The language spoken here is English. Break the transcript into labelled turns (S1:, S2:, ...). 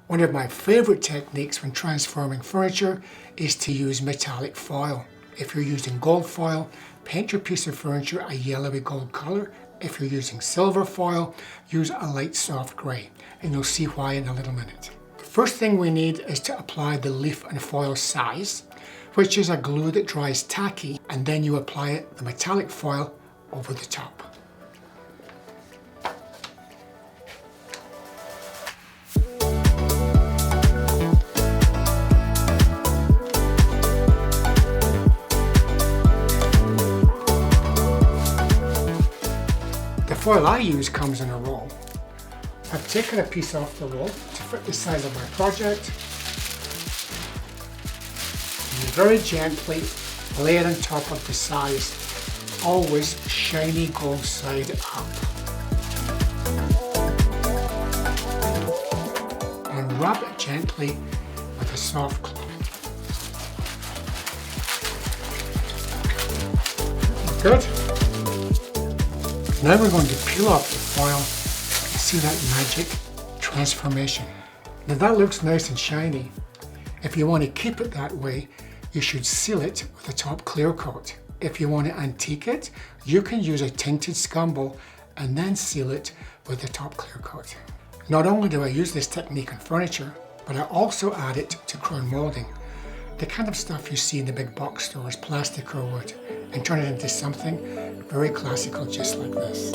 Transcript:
S1: One of my favorite techniques when transforming furniture is to use metallic foil. If you're using gold foil, paint your piece of furniture a yellowy gold color. If you're using silver foil, use a light soft gray, and you'll see why in a little minute. The first thing we need is to apply the leaf and foil size, which is a glue that dries tacky, and then you apply the metallic foil over the top. The foil I use comes in a roll. I've taken a piece off the roll to fit the size of my project. And you very gently lay it on top of the size, always shiny gold side up. And rub it gently with a soft cloth. Good. Now we're going to peel off the foil and see that magic transformation. Now that looks nice and shiny. If you want to keep it that way, you should seal it with a top clear coat. If you want to antique it, you can use a tinted scumble and then seal it with a top clear coat. Not only do I use this technique on furniture, but I also add it to crown molding. The kind of stuff you see in the big box stores, plastic or wood, and turn it into something very classical just like this.